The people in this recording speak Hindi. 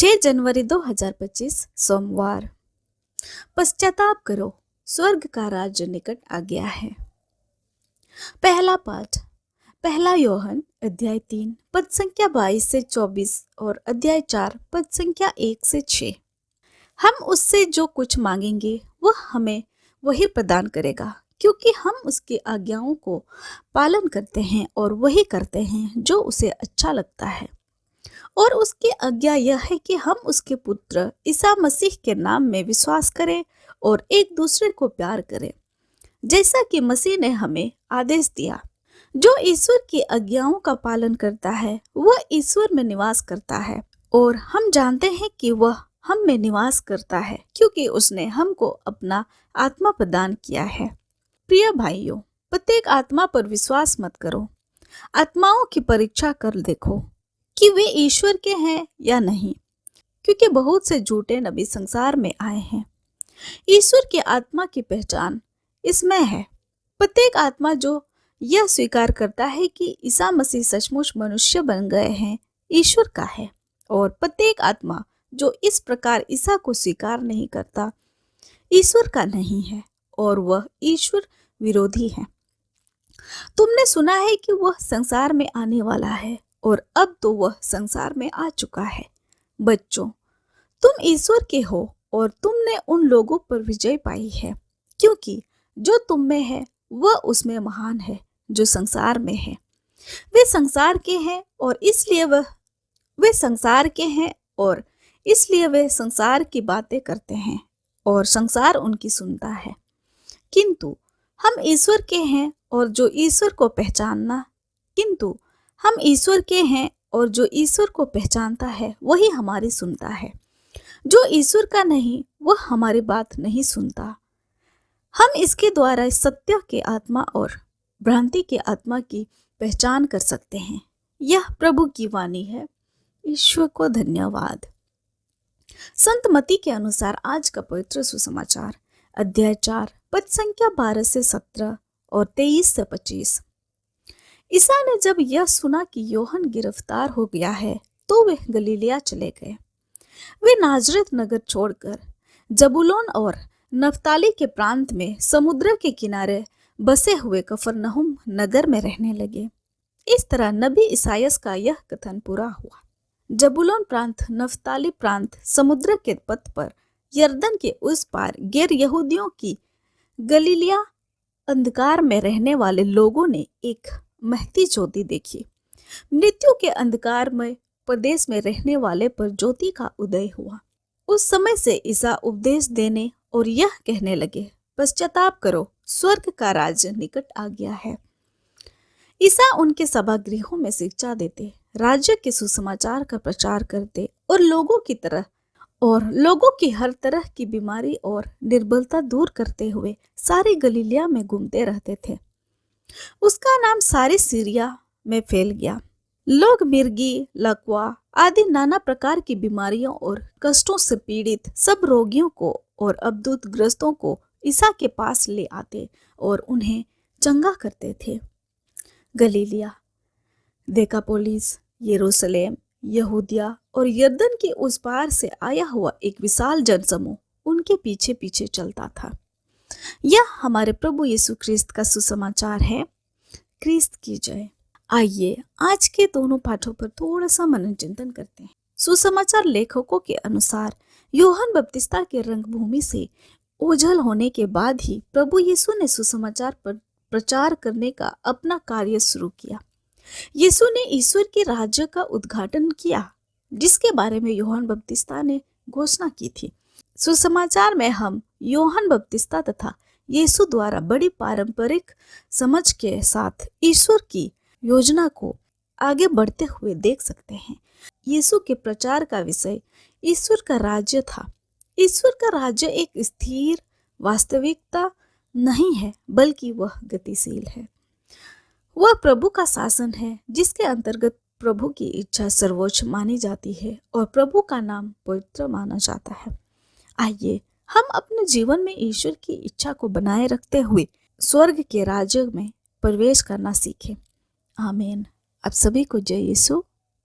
6 जनवरी 2025 सोमवार। पश्चाताप करो, स्वर्ग का राज्य निकट आ गया है। पहला पाठ पहला योहन अध्याय 3 पद संख्या 22 से 24 और अध्याय 4 पद संख्या 1 से 6। हम उससे जो कुछ मांगेंगे वह हमें वही प्रदान करेगा, क्योंकि हम उसकी आज्ञाओं को पालन करते हैं और वही करते हैं जो उसे अच्छा लगता है। और उसकी आज्ञा यह है कि हम उसके पुत्र ईसा मसीह के नाम में विश्वास करें और एक दूसरे को प्यार करें, जैसा कि मसीह ने हमें आदेश दिया। जो ईश्वर की आज्ञाओं का पालन करता है वह ईश्वर में निवास करता है, और हम जानते हैं कि वह हम में निवास करता है, क्योंकि उसने हमको अपना आत्मा प्रदान किया है। प्रिय भाइयों, प्रत्येक आत्मा पर विश्वास मत करो। आत्माओं की परीक्षा कर देखो कि वे ईश्वर के हैं या नहीं, क्योंकि बहुत से झूठे नबी संसार में आए हैं। ईश्वर की आत्मा की पहचान इसमें है। प्रत्येक आत्मा जो यह स्वीकार करता है कि ईसा मसीह सचमुच मनुष्य बन गए हैं, ईश्वर का है, और प्रत्येक आत्मा जो इस प्रकार ईसा को स्वीकार नहीं करता, ईश्वर का नहीं है, और वह ईश्वर विरोधी है। तुमने सुना है कि वह संसार में आने वाला है, और अब तो वह संसार में आ चुका है। बच्चों, तुम ईश्वर के हो और तुमने उन लोगों पर विजय पाई है, क्योंकि जो तुम में है वह उसमें महान है जो संसार में है। वे संसार के हैं और इसलिए वे संसार के हैं और इसलिए वे संसार की बातें करते हैं और संसार उनकी सुनता है। किंतु हम ईश्वर के हैं और जो ईश्वर को पहचानता है वही हमारी सुनता है। जो ईश्वर का नहीं वह हमारी बात नहीं सुनता। हम इसके द्वारा सत्य के आत्मा और भ्रांति के आत्मा की पहचान कर सकते हैं। यह प्रभु की वाणी है। ईश्वर को धन्यवाद। संत मती के अनुसार आज का पवित्र सुसमाचार अध्याय 4 पद संख्या 12 से 17 और 23 से 25। ईसा ने जब यह सुना कि योहन गिरफ्तार हो गया है तो वे गलीलिया चले गए। वे नाजरत नगर छोड़कर जबूलून और नफ्ताली के प्रांत में समुद्र के किनारे बसे हुए कफरनहूम नगर में रहने लगे। इस तरह नबी इसायास का यह कथन पूरा हुआ। जबूलून प्रांत, नफ्ताली प्रांत समुद्र के पथ पर यरदन के उस पार गैर यहूदियों की गलीलिया अंधकार में रहने वाले लोगों ने एक महती ज्योति देखी। मृत्यु के अंधकार में प्रदेश में रहने वाले पर ज्योति का उदय हुआ। उस समय से ईसा उपदेश देने और यह कहने लगे, पश्चाताप करो, स्वर्ग का राज्य निकट आ गया है। ईसा उनके सभागृहों में शिक्षा देते, राज्य के सुसमाचार का प्रचार करते और लोगों की हर तरह की बीमारी और निर्बलता दूर करते हुए सारी गलीलिया में घूमते रहते थे। उसका नाम सारी सीरिया में फैल गया। लोग मिर्गी, लकवा आदि नाना प्रकार की बीमारियों और कष्टों से पीड़ित सब रोगियों को और अद्भुत ग्रस्तों को ईसा के पास ले आते और उन्हें चंगा करते थे। गलीलिया, देकापोलिस, यरूशलेम, यहूदिया और यरदन के उस पार से आया हुआ एक विशाल जनसमूह उनके पीछे पीछे चलता था। यह हमारे प्रभु यीशु ख्रिस्त का सुसमाचार है। ख्रिस्त की जय। आइए आज के दोनों पाठों पर थोड़ा सा मनन चिंतन करते हैं। सुसमाचार लेखकों के अनुसार यूहन्ना बपतिस्ता के रंगभूमि से ओझल होने के बाद ही प्रभु यीशु ने सुसमाचार पर प्रचार करने का अपना कार्य शुरू किया। यीशु ने ईश्वर के राज्य का उद्घाटन किया, जिसके बारे में यूहन्ना बपतिस्ता ने घोषणा की थी। सुसमाचार में हम यूहन्ना बपतिस्ता तथा यीशु द्वारा बड़ी पारंपरिक समझ के साथ ईश्वर की योजना को आगे बढ़ते हुए देख सकते हैं। यीशु के प्रचार का विषय ईश्वर का राज्य था। ईश्वर का राज्य एक स्थिर वास्तविकता नहीं है, बल्कि वह गतिशील है। वह प्रभु का शासन है, जिसके अंतर्गत प्रभु की इच्छा सर्वोच्च मानी जाती है और प्रभु का नाम पवित्र माना जाता है। आइए हम अपने जीवन में ईश्वर की इच्छा को बनाए रखते हुए स्वर्ग के राज्य में प्रवेश करना सीखें। आमीन। आप सभी को जय यीशु।